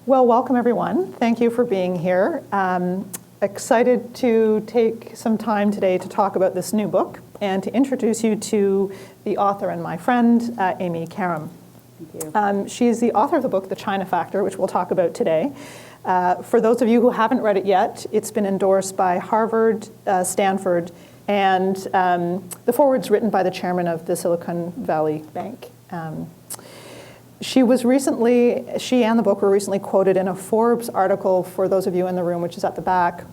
Well, welcome everyone. Thank you for being here. Excited to take some time today to talk about this new book and to introduce you to the author and my friend, Amy Karam. Thank you. She is the author of the book, The China Factor, which we'll talk about today. For those of you who haven't read it yet, it's been endorsed by Harvard, Stanford, and the foreword's written by the chairman of the Silicon Valley Bank. She and the book were recently quoted in a Forbes article, for those of you in the room, which is at the back,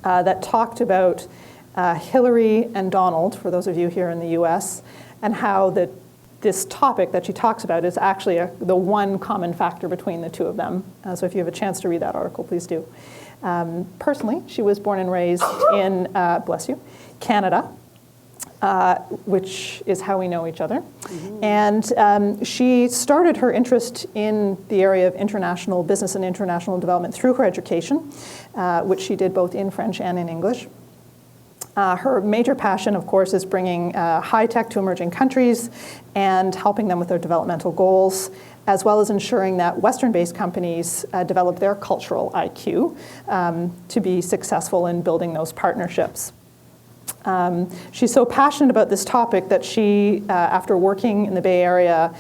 that talked about Hillary and Donald, for those of you here in the US, and how this topic that she talks about is actually the one common factor between the two of them. So if you have a chance to read that article, please do. Personally, she was born and raised in, bless you, Canada, which is how we know each other. Mm-hmm. And she started her interest in the area of international business and international development through her education, which she did both in French and in English. Her major passion, of course, is bringing high tech to emerging countries and helping them with their developmental goals, as well as ensuring that Western-based companies develop their cultural IQ to be successful in building those partnerships. She's so passionate about this topic that she, after working in the Bay Area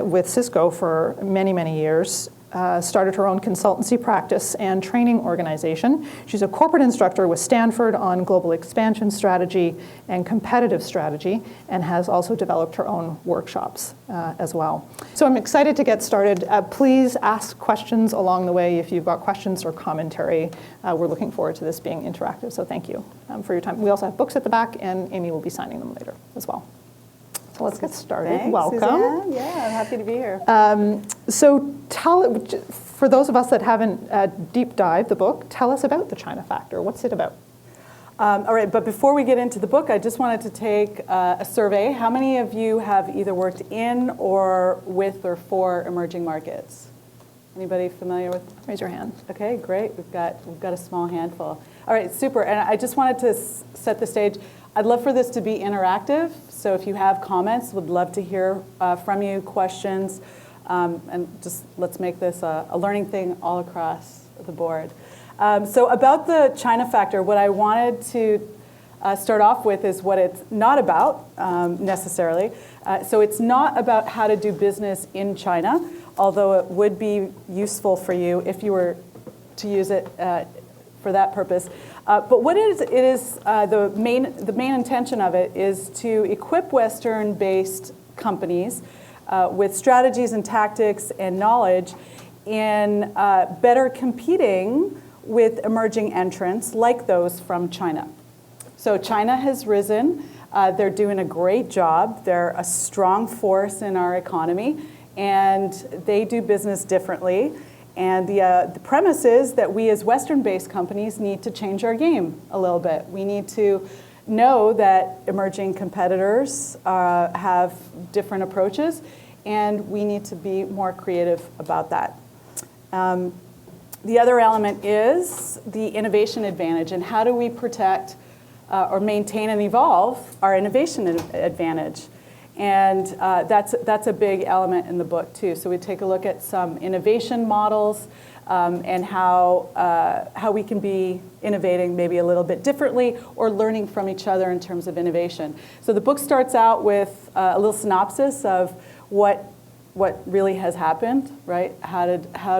with Cisco for many, many years, started her own consultancy practice and training organization. She's a corporate instructor with Stanford on global expansion strategy and competitive strategy, and has also developed her own workshops as well. So I'm excited to get started. Please ask questions along the way if you've got questions or commentary. We're looking forward to this being interactive, so thank you for your time. We also have books at the back, and Amy will be signing them later as well. So let's get started. Thanks, welcome. Suzanne. Yeah, I'm happy to be here. So for those of us that haven't deep dived the book, tell us about the China Factor. What's it about? All right, but before we get into the book, I just wanted to take a survey. How many of you have either worked in or with or for emerging markets? Anybody familiar with? Raise your hand. Okay, great. We've got a small handful. All right, super. And I just wanted to set the stage. I'd love for this to be interactive. So if you have comments, would love to hear from you, questions, and just let's make this a learning thing all across the board. So about the China Factor, what I wanted to start off with is what it's not about necessarily. So it's not about how to do business in China, although it would be useful for you if you were to use it for that purpose. But what it is the main intention of it is to equip Western-based companies with strategies and tactics and knowledge in better competing with emerging entrants like those from China. So China has risen. They're doing a great job. They're a strong force in our economy, and they do business differently. And the premise is that we as Western-based companies need to change our game a little bit. We need to know that emerging competitors have different approaches, and we need to be more creative about that. The other element is the innovation advantage, and how do we protect or maintain and evolve our innovation advantage? And that's a big element in the book too. So we take a look at some innovation models and how we can be innovating maybe a little bit differently or learning from each other in terms of innovation. So the book starts out with a little synopsis of what really has happened, right? How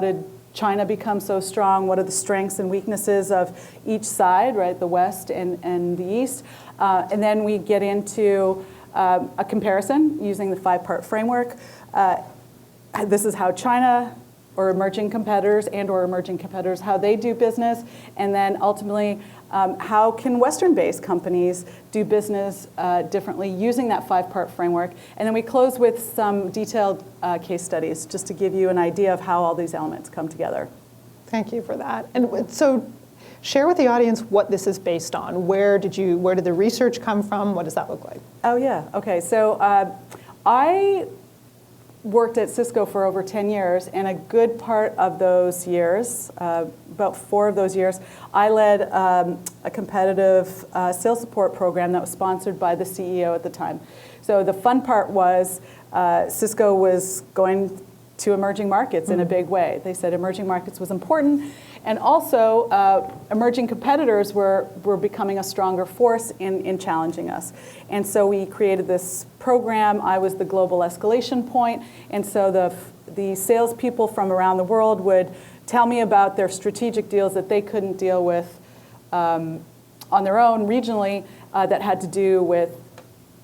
did China become so strong? What are the strengths and weaknesses of each side, right? The West and the East. And then we get into a comparison using the 5-part framework. This is how China or emerging competitors how they do business, and then ultimately how can Western-based companies do business differently using that 5-part framework. And then we close with some detailed case studies just to give you an idea of how all these elements come together. Thank you for that. And so share with the audience what this is based on. Where did the research come from? What does that look like? Oh yeah, okay. So I worked at Cisco for over 10 years, and a good part of those years, about 4 of those years, I led a competitive sales support program that was sponsored by the CEO at the time. So the fun part was Cisco was going to emerging markets in a big way. They said emerging markets was important, and also emerging competitors were becoming a stronger force in challenging us. And so we created this program. I was the global escalation point, and so the salespeople from around the world would tell me about their strategic deals that they couldn't deal with on their own regionally that had to do with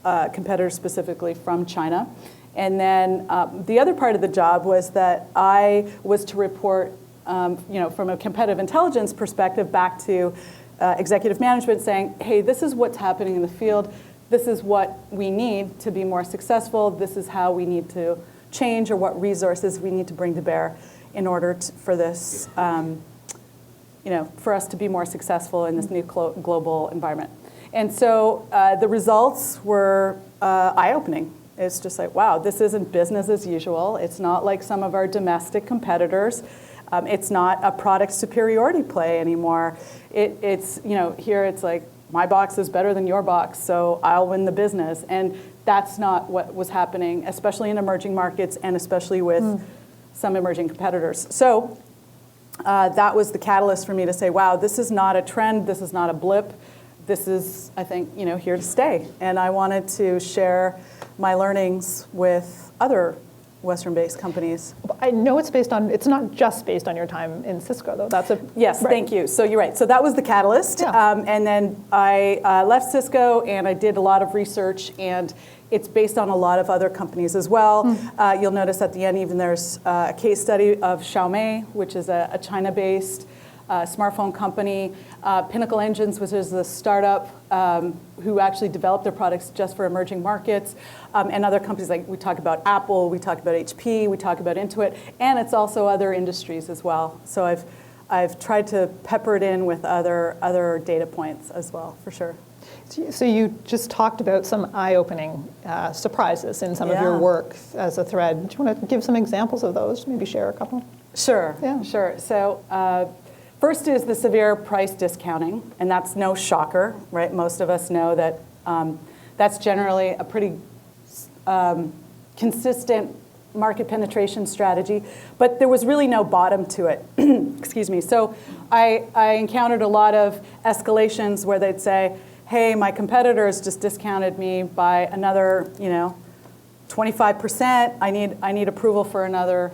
competitors specifically from China. And then the other part of the job was that I was to report, from a competitive intelligence perspective back to executive management saying, hey, this is what's happening in the field. This is what we need to be more successful. This is how we need to change, or what resources we need to bring to bear in order for this, for us to be more successful in this new global environment. And so the results were eye-opening. It's just like, wow, this isn't business as usual. It's not like some of our domestic competitors. It's not a product superiority play anymore. It's, here it's like, my box is better than your box, so I'll win the business. And that's not what was happening, especially in emerging markets and especially with some emerging competitors. So that was the catalyst for me to say, wow, this is not a trend. This is not a blip. This is, I think, here to stay. And I wanted to share my learnings with other Western-based companies. I know it's not just based on your time in Cisco, though. Yes, right. Thank you. So you're right. So that was the catalyst. Yeah. And then I left Cisco, and I did a lot of research, and it's based on a lot of other companies as well. You'll notice at the end, even there's a case study of Xiaomi, which is a China-based smartphone company. Pinnacle Engines, which is the startup who actually developed their products just for emerging markets, and other companies like we talk about Apple, we talk about HP, we talk about Intuit, and it's also other industries as well. So I've tried to pepper it in with other data points as well, for sure. So you just talked about some eye-opening surprises in some of your work as a thread. Do you want to give some examples of those? Maybe share a couple? Sure, yeah. Sure. So first is the severe price discounting, and that's no shocker, right? Most of us know that that's generally a pretty consistent market penetration strategy, but there was really no bottom to it. Excuse me. So I encountered a lot of escalations where they'd say, hey, my competitors just discounted me by another, 25%. I need approval for another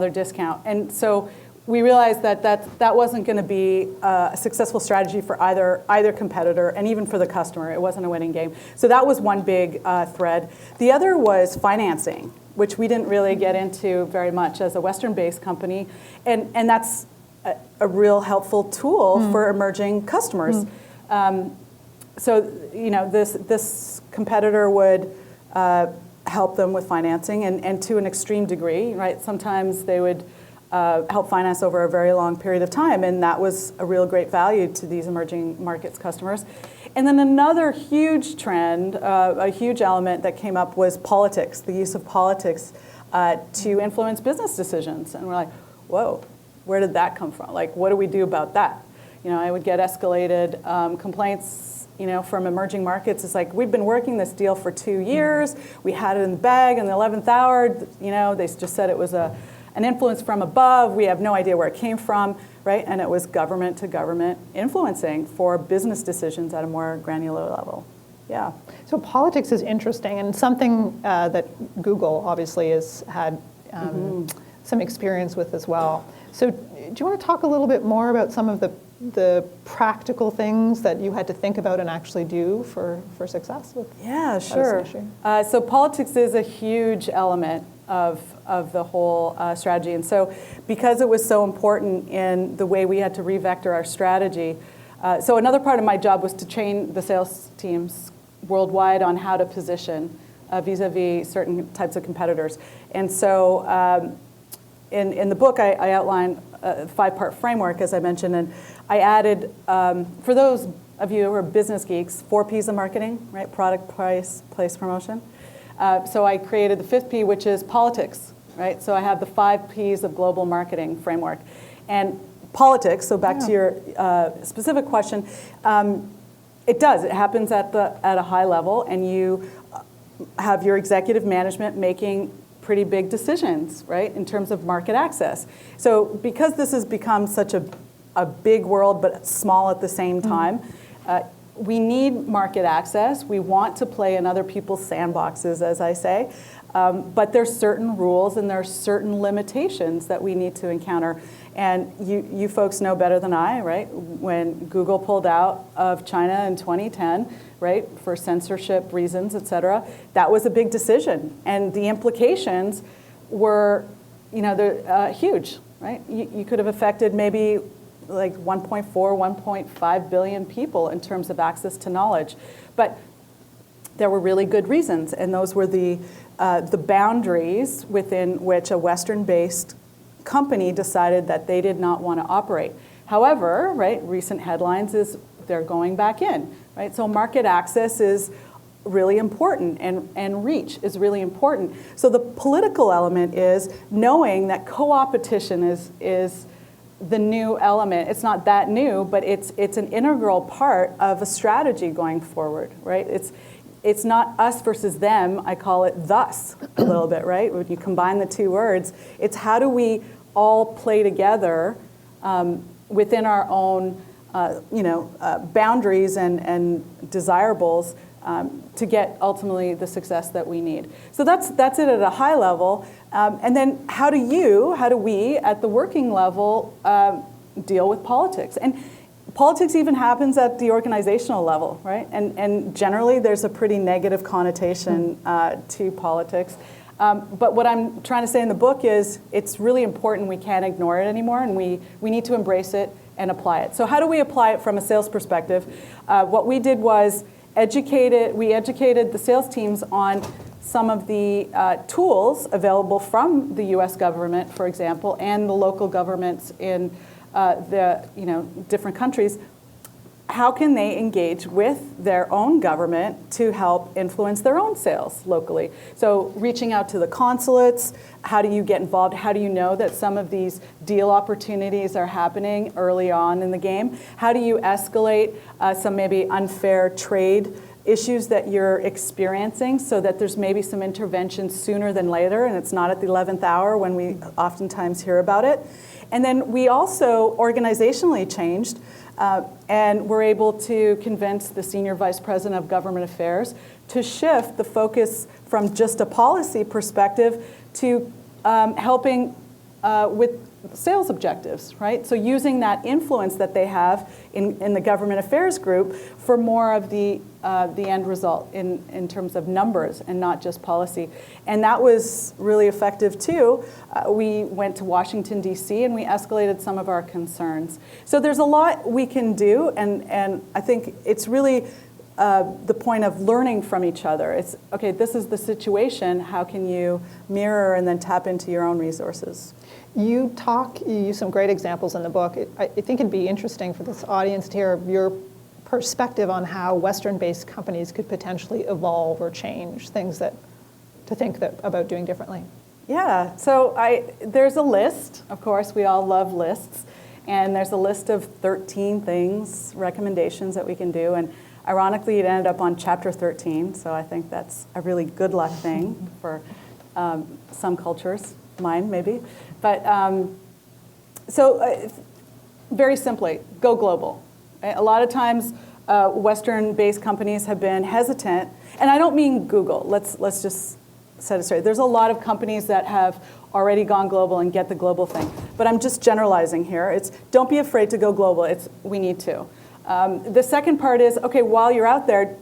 discount. And so we realized that wasn't going to be a successful strategy for either competitor, and even for the customer. It wasn't a winning game. So that was one big thread. The other was financing, which we didn't really get into very much as a Western-based company, and that's a real helpful tool for emerging customers. So this competitor would help them with financing, and to an extreme degree, right? Sometimes they would help finance over a very long period of time, and that was a real great value to these emerging markets customers. And then another huge trend, a huge element that came up was politics, the use of politics to influence business decisions. And we're like, whoa, where did that come from? Like, what do we do about that? I would get escalated complaints, from emerging markets. It's like, we've been working this deal for 2 years. We had it in the bag in the 11th hour. They just said it was an influence from above. We have no idea where it came from, right? And it was government to government influencing for business decisions at a more granular level. Yeah. So politics is interesting, and something that Google obviously has had some experience with as well. So do you want to talk a little bit more about some of the practical things that you had to think about and actually do for success with sure. So politics is a huge element of the whole strategy. And so because it was so important in the way we had to re-vector our strategy, so another part of my job was to train the sales teams worldwide on how to position vis-a-vis certain types of competitors. And so in the book, I outline a 5-part framework, as I mentioned, and I added, for those of you who are business geeks, 4 Ps of marketing, right? Product, price, place, promotion. So I created the 5th P, which is politics, right? So I have the 5 Ps of global marketing framework. And politics, so back to your specific question, it happens at a high level, and you have your executive management making pretty big decisions, right, in terms of market access. So because this has become such a big world but small at the same time, we need market access. We want to play in other people's sandboxes, as I say. But there's certain rules and there's certain limitations that we need to encounter. And you folks know better than I, right? When Google pulled out of China in 2010, right, for censorship reasons, et cetera, that was a big decision. And the implications were, they're huge, right? You could have affected maybe like 1.4, 1.5 billion people in terms of access to knowledge. But there were really good reasons, and those were the boundaries within which a Western-based company decided that they did not want to operate. However, right, recent headlines is they're going back in, right? So market access is really important, and reach is really important. So the political element is knowing that co-opetition is the new element. It's not that new, but it's an integral part of a strategy going forward, right? It's not us versus them. I call it thus a little bit, right? When you combine the two words, it's how do we all play together within our own, boundaries and desirables to get ultimately the success that we need. So that's it at a high level. And then how do we at the working level deal with politics? And politics even happens at the organizational level, right? And generally there's a pretty negative connotation to politics. But what I'm trying to say in the book is it's really important. We can't ignore it anymore, and we need to embrace it and apply it. So how do we apply it from a sales perspective? What we did was we educated the sales teams on some of the tools available from the US government, for example, and the local governments in the different countries. How can they engage with their own government to help influence their own sales locally? So reaching out to the consulates, how do you get involved? How do you know that some of these deal opportunities are happening early on in the game? How do you escalate some maybe unfair trade issues that you're experiencing so that there's maybe some intervention sooner than later and it's not at the 11th hour when we oftentimes hear about it? And then we also organizationally changed and we're able to convince the Senior Vice President of Government Affairs to shift the focus from just a policy perspective to helping with sales objectives, right? So using that influence that they have in the government affairs group for more of the end result in terms of numbers and not just policy. And that was really effective too. We went to Washington, D.C. and we escalated some of our concerns. So there's a lot we can do, and I think it's really the point of learning from each other. It's, okay, this is the situation, how can you mirror and then tap into your own resources? You use some great examples in the book. I think it'd be interesting for this audience to hear your perspective on how Western-based companies could potentially evolve or change things to think about doing differently. Yeah, so there's a list. Of course, we all love lists. And there's a list of 13 things, recommendations that we can do. And ironically, it ended up on chapter 13. So I think that's a really good luck thing for some cultures, mine maybe. But very simply, go global. A lot of times, Western-based companies have been hesitant, and I don't mean Google. Let's just set it straight. There's a lot of companies that have already gone global and get the global thing. But I'm just generalizing here. It's don't be afraid to go global. We need to. The second part is, okay, while you're out there,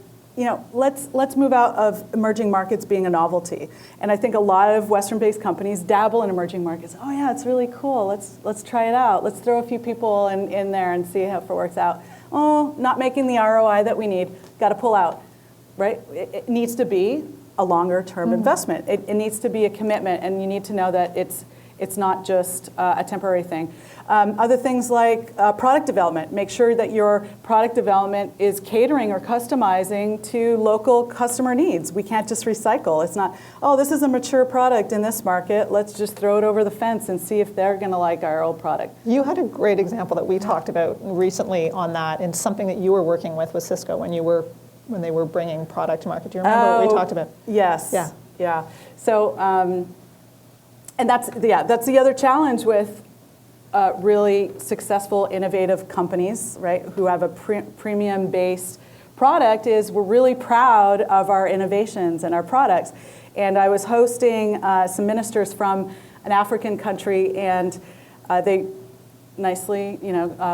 let's move out of emerging markets being a novelty. And I think a lot of Western-based companies dabble in emerging markets. Oh yeah, it's really cool. Let's try it out. Let's throw a few people in there and see how it works out. Oh, not making the ROI that we need. Got to pull out, right? It needs to be a longer-term investment. It needs to be a commitment, and you need to know that it's not just a temporary thing. Other things like product development. Make sure that your product development is catering or customizing to local customer needs. We can't just recycle. It's not, oh, this is a mature product in this market. Let's just throw it over the fence and see if they're going to like our old product. You had a great example that we talked about recently on that, and something that you were working with Cisco when they were bringing product to market. Do you remember what we talked about? Yes. Yeah. So And that's the other challenge with really successful, innovative companies, right, who have a premium-based product, is we're really proud of our innovations and our products. And I was hosting some ministers from an African country, and they nicely,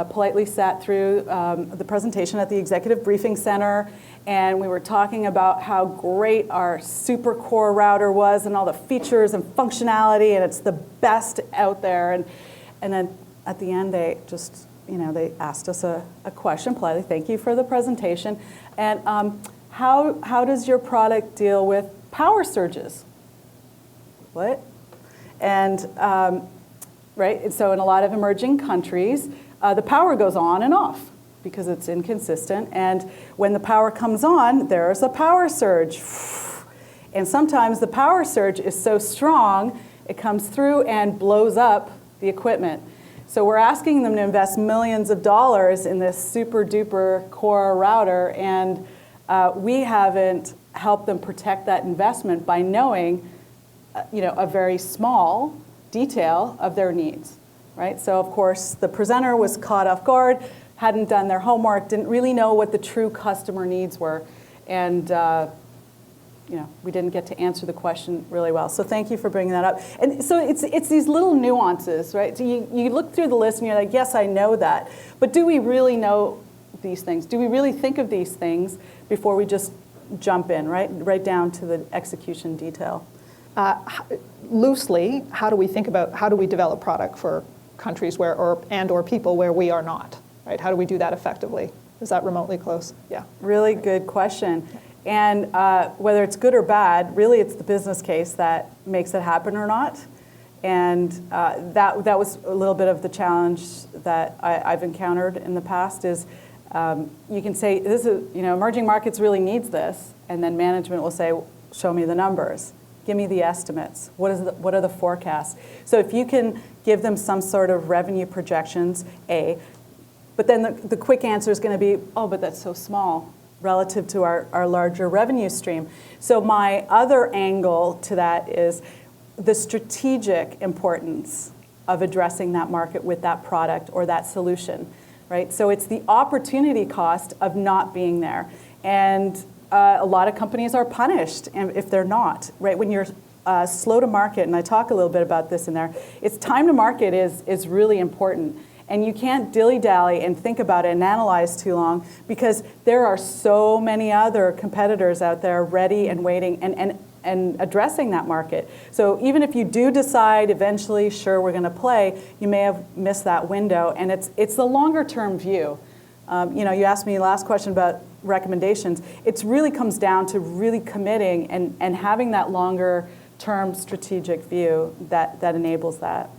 politely sat through the presentation at the Executive Briefing Center, and we were talking about how great our super core router was and all the features and functionality, and it's the best out there. And then at the end, they just, they asked us a question politely. Thank you for the presentation. And how does your product deal with power surges? What? And right, and so in a lot of emerging countries, the power goes on and off because it's inconsistent. And when the power comes on, there's a power surge. And sometimes the power surge is so strong, it comes through and blows up the equipment. So we're asking them to invest millions of dollars in this super duper core router, and we haven't helped them protect that investment by knowing, a very small detail of their needs, right? So of course the presenter was caught off guard, hadn't done their homework, didn't really know what the true customer needs were, and we didn't get to answer the question really well. So thank you for bringing that up. And so it's these little nuances, right? So you look through the list and you're like, yes, I know that, but do we really know these things? Do we really think of these things before we just jump in, right down to the execution detail? Loosely, how do we develop product for countries where, or people where we are not, right? How do we do that effectively? Is that remotely close? Yeah. Really good question. And whether it's good or bad, really it's the business case that makes it happen or not. And that was a little bit of the challenge that I've encountered in the past is you can say, this is, emerging markets really needs this, and then management will say, show me the numbers. Give me the estimates. What are the forecasts? So if you can give them some sort of revenue projections, but then the quick answer is going to be, oh, but that's so small relative to our larger revenue stream. So my other angle to that is the strategic importance of addressing that market with that product or that solution, right? So it's the opportunity cost of not being there. And a lot of companies are punished if they're not, right? When you're slow to market, and I talk a little bit about this in there, it's time to market is really important. And you can't dilly-dally and think about it and analyze too long because there are so many other competitors out there ready and waiting and addressing that market. So even if you do decide eventually, sure, we're going to play, you may have missed that window. And it's the longer-term view. You asked me last question about recommendations. It really comes down to really committing and having that longer-term strategic view that enables that.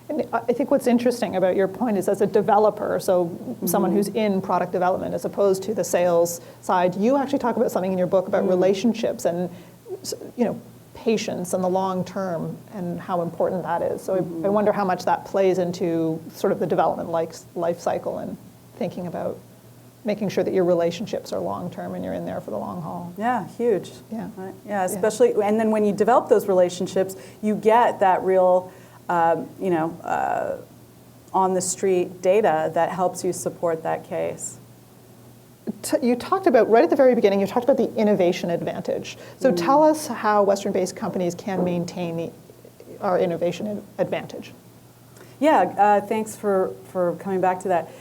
And I think what's interesting about your point is as a developer, so someone who's in product development as opposed to the sales side, you actually talk about something in your book about relationships and patience and the long term and how important that is. So I wonder how much that plays into sort of the development life cycle and thinking about making sure that your relationships are long term and you're in there for the long haul. Yeah, huge. Yeah, right? Yeah, especially, and then when you develop those relationships, you get that real on the street data that helps you support that case. You talked about, right at the very beginning, you talked about the innovation advantage. So tell us how Western-based companies can maintain our innovation advantage. Yeah, thanks for coming back to that.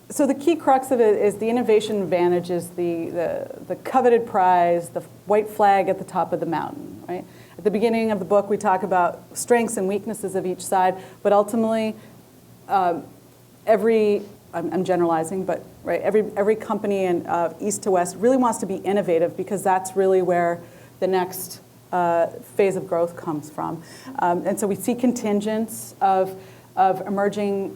So the key crux of it is the innovation advantage is the coveted prize, the white flag at the top of the mountain, right? At the beginning of the book, we talk about strengths and weaknesses of each side, but ultimately, I'm generalizing, but right, every company in east to west really wants to be innovative because that's really where the next phase of growth comes from. And so we see contingents of emerging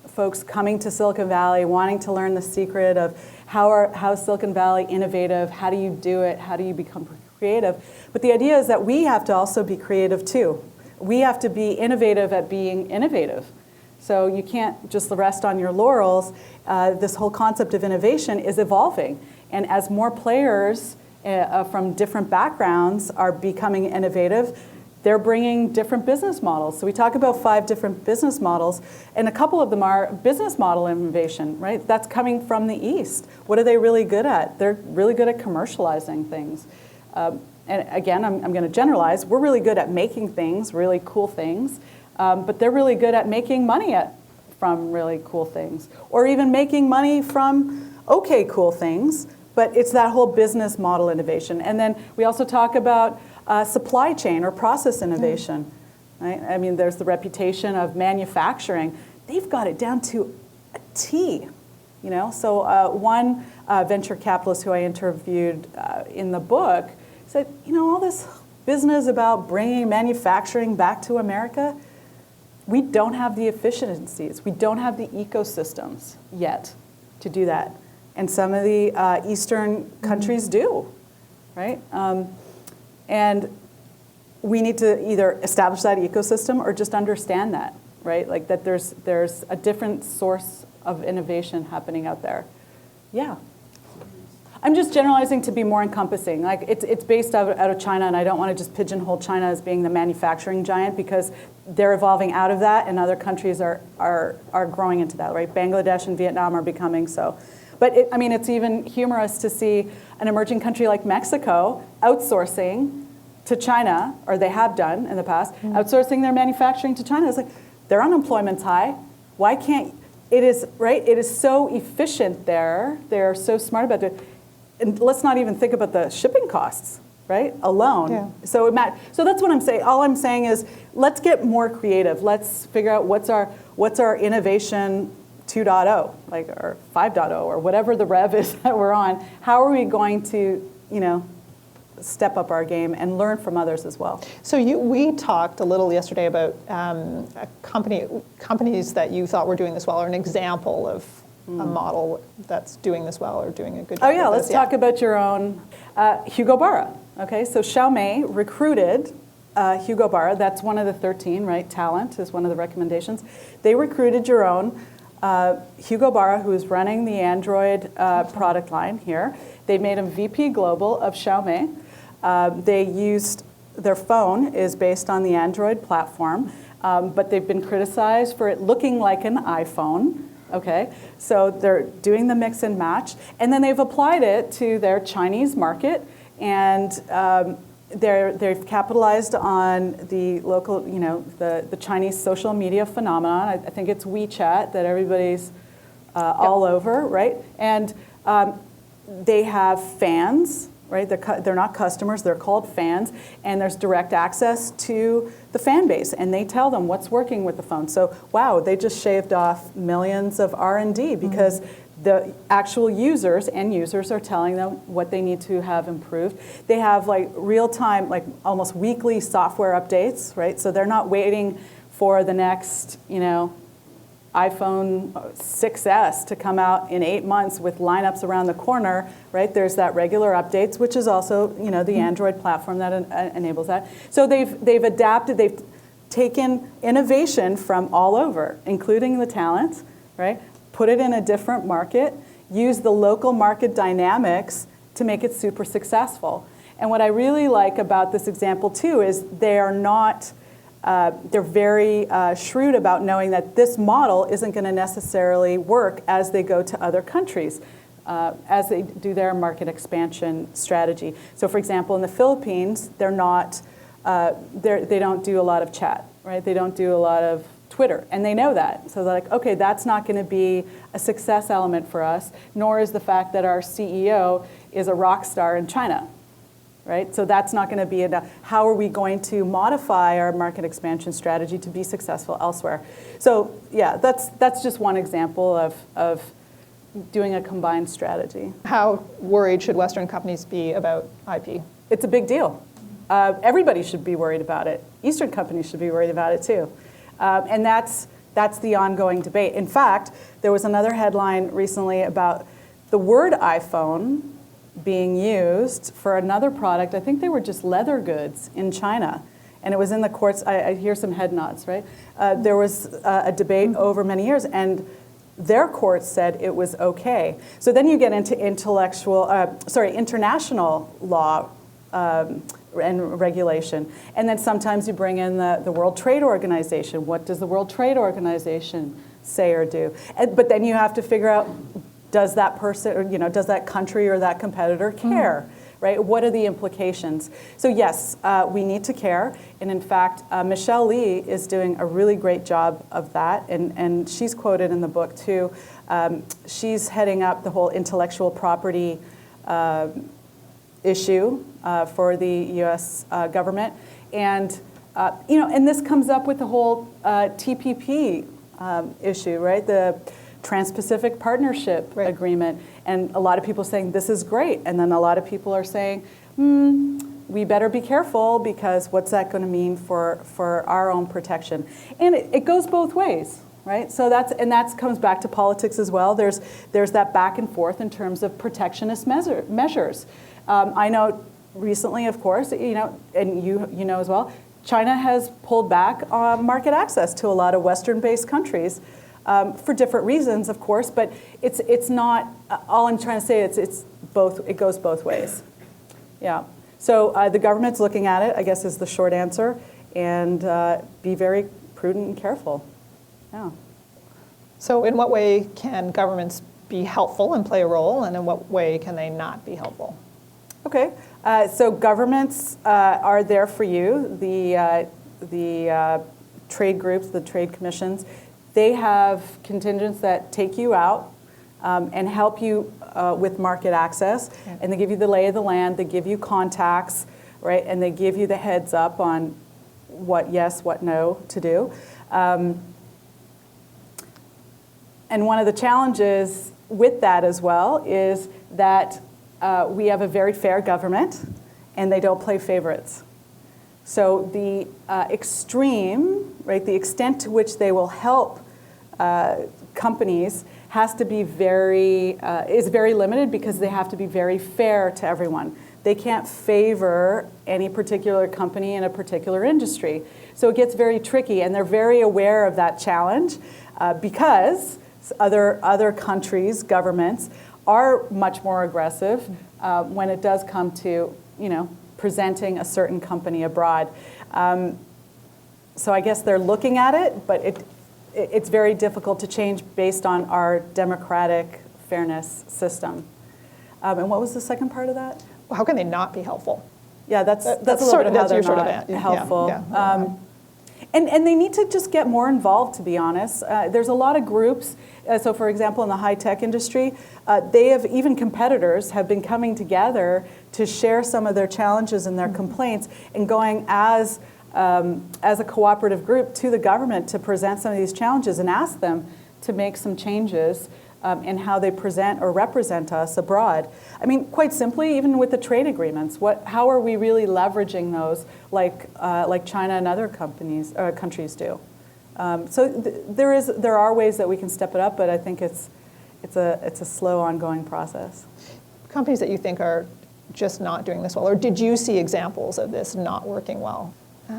folks coming to Silicon Valley, wanting to learn the secret of how is Silicon Valley innovative, how do you do it, how do you become creative. But the idea is that we have to also be creative too. We have to be innovative at being innovative. So you can't just rest on your laurels. This whole concept of innovation is evolving. And as more players from different backgrounds are becoming innovative, they're bringing different business models. So we talk about 5 different business models, and a couple of them are business model innovation, right? That's coming from the East. What are they really good at? They're really good at commercializing things. And again, I'm going to generalize. We're really good at making things, really cool things, but they're really good at making money from really cool things, or even making money from okay cool things, but it's that whole business model innovation. And then we also talk about supply chain or process innovation. Right? I mean, there's the reputation of manufacturing. They've got it down to a T. So one venture capitalist who I interviewed in the book said, all this business about bringing manufacturing back to America, we don't have the efficiencies. We don't have the ecosystems yet to do that. And some of the Eastern countries do, right? And we need to either establish that ecosystem or just understand that, right? Like that there's a different source of innovation happening out there. Yeah. I'm just generalizing to be more encompassing. Like it's based out of China, and I don't want to just pigeonhole China as being the manufacturing giant, because they're evolving out of that, and other countries are growing into that, right? Bangladesh and Vietnam are becoming so. But it's even humorous to see an emerging country like Mexico outsourcing to China, or they have done in the past, outsourcing their manufacturing to China. It's like, their unemployment's high. Why can't, it is, right? It is so efficient there. They're so smart about it. And let's not even think about the shipping costs, right? Alone. Yeah. So that's what I'm saying. All I'm saying is, let's get more creative. Let's figure out what's our innovation 2.0, like, or 5.0, or whatever the rev is that we're on. How are we going to, step up our game and learn from others as well? So we talked a little yesterday about companies that you thought were doing this well, or an example of a model that's doing this well or doing a good job. Oh yeah, let's talk about your own Hugo Barra. Okay, so Xiaomi recruited Hugo Barra. That's one of the 13, right? Talent is one of the recommendations. They recruited your own Hugo Barra, who is running the Android product line here. They made him VP Global of Xiaomi. They used, their phone is based on the Android platform, but they've been criticized for it looking like an iPhone. Okay, so they're doing the mix and match, and then they've applied it to their Chinese market, and they've capitalized on the local, the Chinese social media phenomenon. I think it's WeChat that everybody's all over, right? And they have fans, right? They're not customers, they're called fans, and there's direct access to the fan base, and they tell them what's working with the phone. So, wow, they just shaved off millions of R&D because the actual end users are telling them what they need to have improved. They have like real-time, like almost weekly software updates, right? So they're not waiting for the next, iPhone 6S to come out in 8 months with lineups around the corner, right? There's that regular updates, which is also, the Android platform that enables that. So they've adapted, they've taken innovation from all over, including the talent, right? Put it in a different market, use the local market dynamics to make it super successful. And what I really like about this example too is they are not, they're very shrewd about knowing that this model isn't going to necessarily work as they go to other countries, as they do their market expansion strategy. So for example, in the Philippines, they don't do a lot of chat, right? They don't do a lot of Twitter, and they know that. So they're like, okay, that's not going to be a success element for us, nor is the fact that our CEO is a rock star in China, right? So that's not going to be enough. How are we going to modify our market expansion strategy to be successful elsewhere? So yeah, that's just one example of doing a combined strategy. How worried should Western companies be about IP? It's a big deal. Everybody should be worried about it. Eastern companies should be worried about it too. And that's the ongoing debate. In fact, there was another headline recently about the word iPhone being used for another product. I think they were just leather goods in China. And it was in the courts. I hear some head nods, right? There was a debate over many years, and their courts said it was okay. So then you get into international law and regulation. And then sometimes you bring in the World Trade Organization. What does the World Trade Organization say or do? But then you have to figure out, does that person, or, does that country or that competitor care? Right? What are the implications? So yes, we need to care. And in fact, Michelle Lee is doing a really great job of that. And she's quoted in the book too. She's heading up the whole intellectual property issue for the U.S. Government. And, and this comes up with the whole TPP issue, right? The Trans-Pacific Partnership Agreement. And a lot of people saying, this is great. And then a lot of people are saying, we better be careful because what's that going to mean for our own protection? And it goes both ways, right? So that comes back to politics as well. There's that back and forth in terms of protectionist measures. I know recently, of course, and you know as well, China has pulled back on market access to a lot of Western-based countries. For different reasons, of course, but it's not, all I'm trying to say, it's both, it goes both ways. Yeah. So the government's looking at it, I guess is the short answer, and be very prudent and careful. Yeah. So in what way can governments be helpful and play a role, and in what way can they not be helpful? Okay. So governments are there for you. The trade groups, the trade commissions, they have contingents that take you out and help you with market access, and they give you the lay of the land, they give you contacts, right, and they give you the heads up on what yes, what no to do. And one of the challenges with that as well is that we have a very fair government, and they don't play favorites. So the extreme, right, the extent to which they will help companies has to be is very limited because they have to be very fair to everyone. They can't favor any particular company in a particular industry. So it gets very tricky, and they're very aware of that challenge because other countries, governments, are much more aggressive when it does come to, presenting a certain company abroad. So I guess they're looking at it, but it's very difficult to change based on our democratic fairness system. And what was the second part of that? How can they not be helpful? Yeah, that's a little bit of how they're not helpful. Yeah. And they need to just get more involved, to be honest. There's a lot of groups. So for example, in the high-tech industry, even competitors have been coming together to share some of their challenges and their complaints and going as a cooperative group to the government to present some of these challenges and ask them to make some changes in how they present or represent us abroad. I mean, quite simply, even with the trade agreements, how are we really leveraging those like China and other countries do? So there are ways that we can step it up, but I think it's a slow, ongoing process. Companies that you think are just not doing this well, or did you see examples of this not working well?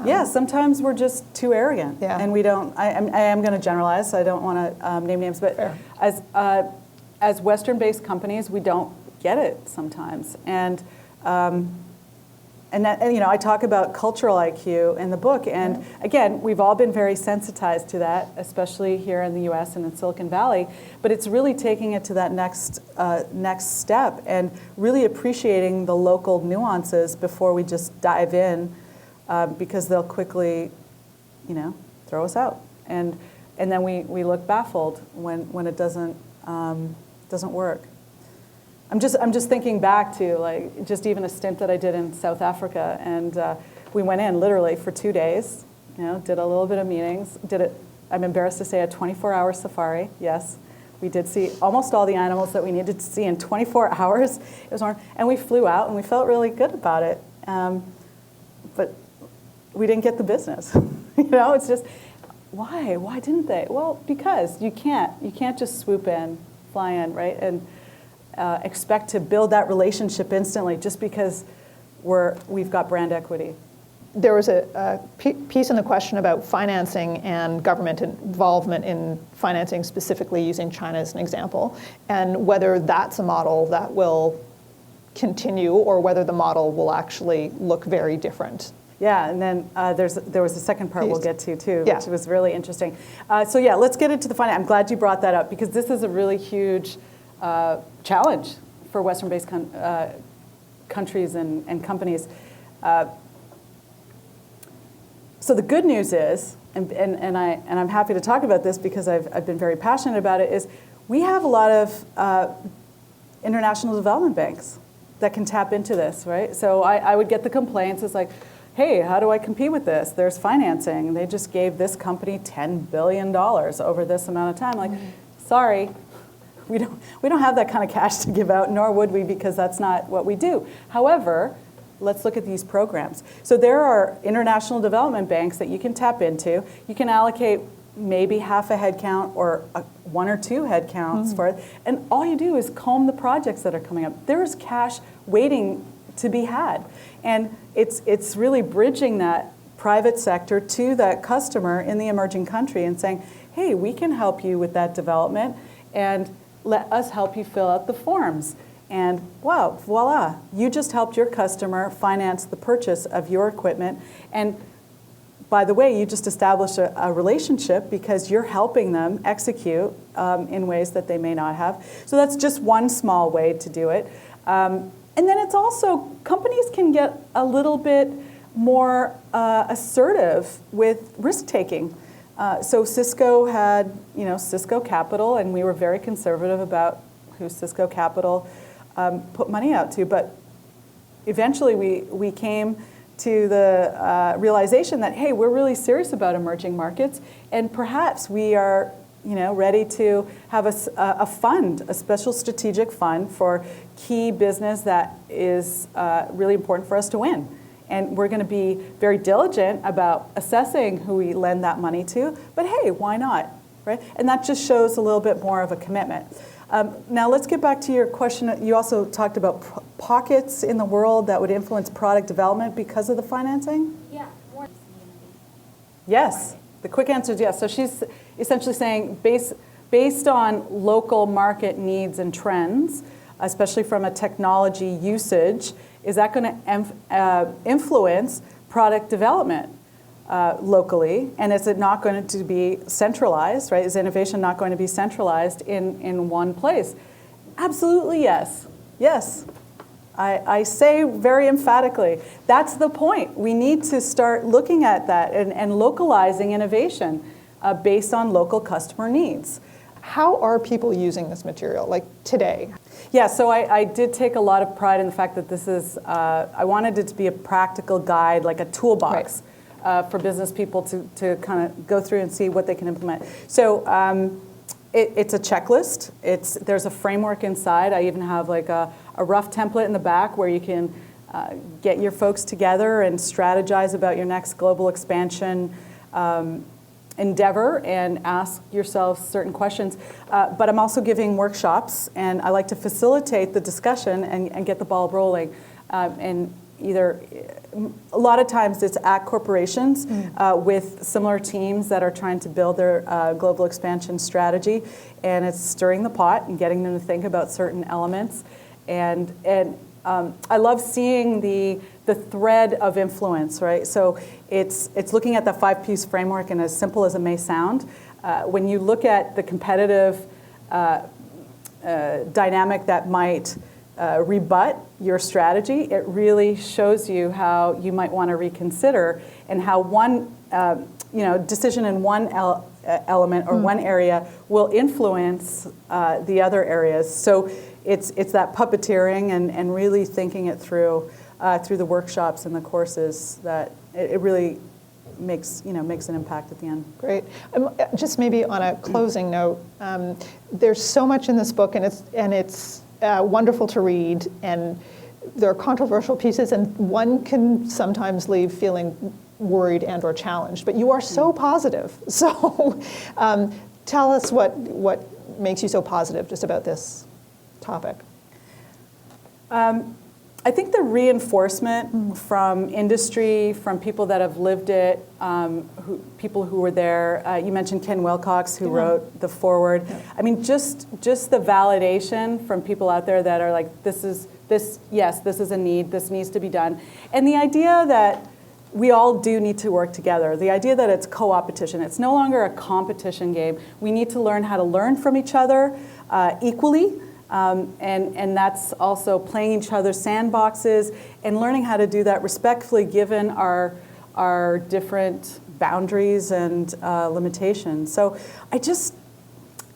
Yeah, sometimes we're just too arrogant, and we don't. I am going to generalize, so I don't want to name names, but as Western-based companies, we don't get it sometimes, and that, I talk about cultural IQ in the book, and again, we've all been very sensitized to that, especially here in the U.S. and in Silicon Valley. But it's really taking it to that next step and really appreciating the local nuances before we just dive in. Because they'll quickly, throw us out, and then we look baffled when it doesn't work. I'm just thinking back to just even a stint that I did in South Africa, and we went in literally for 2 days. Did a little bit of meetings. I'm embarrassed to say, a 24-hour safari. Yes, we did see almost all the animals that we needed to see in 24 hours. It was hard, and we flew out, and we felt really good about it. But we didn't get the business. It's just, why? Why didn't they? Well, because you can't just swoop in, fly in, right, and expect to build that relationship instantly just because we've got brand equity. There was a piece in the question about financing and government involvement in financing, specifically using China as an example, and whether that's a model that will continue or whether the model will actually look very different. Yeah, and then there was a second part we'll get to too, Yeah. which was really interesting. So yeah, let's get into the finance. I'm glad you brought that up because this is a really huge challenge for Western-based countries and companies. So the good news is, and I'm happy to talk about this because I've been very passionate about it, is we have a lot of international development banks that can tap into this, right? So I would get the complaints. It's like, hey, how do I compete with this? There's financing. They just gave this company $10 billion over this amount of time. Like, sorry, we don't have that kind of cash to give out, nor would we, because that's not what we do. However, let's look at these programs. So there are international development banks that you can tap into. You can allocate maybe half a head count or one or two head counts for it. And all you do is comb the projects that are coming up. There is cash waiting to be had. And it's really bridging that private sector to that customer in the emerging country and saying, hey, we can help you with that development and let us help you fill out the forms. And wow, voila, you just helped your customer finance the purchase of your equipment. And by the way, you just established a relationship because you're helping them execute in ways that they may not have. So that's just one small way to do it. And then it's also, companies can get a little bit more assertive with risk-taking. So Cisco had, Cisco Capital, and we were very conservative about who Cisco Capital put money out to. But eventually we came to the realization that, hey, we're really serious about emerging markets, and perhaps we are ready to have a fund, a special strategic fund for key business that is really important for us to win. And we're going to be very diligent about assessing who we lend that money to, but hey, why not, right? And that just shows a little bit more of a commitment. Now let's get back to your question. You also talked about pockets in the world that would influence product development because of the financing? Yeah, more. Yes, the quick answer is yes. So she's essentially saying based on local market needs and trends, especially from a technology usage, is that going to influence product development locally? And is it not going to be centralized, right? Is innovation not going to be centralized in one place? Absolutely yes. Yes. I say very emphatically, that's the point. We need to start looking at that and localizing innovation based on local customer needs. How are people using this material, like today? Yeah, so I did take a lot of pride in the fact that this is, I wanted it to be a practical guide, like a toolbox for business people to kind of go through and see what they can implement. So it's a checklist. There's a framework inside. I even have like a rough template in the back where you can get your folks together and strategize about your next global expansion endeavor and ask yourself certain questions. But I'm also giving workshops, and I like to facilitate the discussion and get the ball rolling. And a lot of times it's at corporations with similar teams that are trying to build their global expansion strategy, and it's stirring the pot and getting them to think about certain elements. And I love seeing the thread of influence, right? So it's looking at the 5 Ps framework, and as simple as it may sound, when you look at the competitive dynamic that might rebut your strategy, it really shows you how you might want to reconsider and how one decision in one element or one area will influence the other areas. So it's that puppeteering and really thinking it through the workshops and the courses that it really makes an impact at the end. Great. Just maybe on a closing note, there's so much in this book, and it's wonderful to read, and there are controversial pieces, and one can sometimes leave feeling worried and or challenged, but you are so positive. So tell us what makes you so positive just about this topic. I think the reinforcement from industry, from people that have lived it, people who were there. You mentioned Ken Wilcox, who wrote the foreword. Yeah. I mean, just the validation from people out there that are like, this is a need, this needs to be done. And the idea that we all do need to work together. The idea that it's co-opetition. It's no longer a competition game. We need to learn how to learn from each other equally. And that's also playing each other's sandboxes and learning how to do that respectfully given our different boundaries and limitations. So I just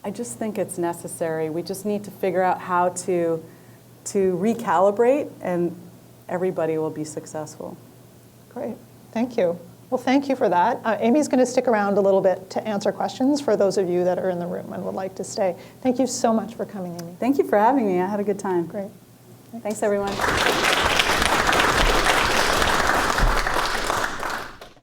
think it's necessary. We just need to figure out how to recalibrate, and everybody will be successful. Great, thank you. Well, thank you for that. Amy's going to stick around a little bit to answer questions for those of you that are in the room and would like to stay. Thank you so much for coming, Amy. Thank you for having me. I had a good time. Great. Thanks everyone.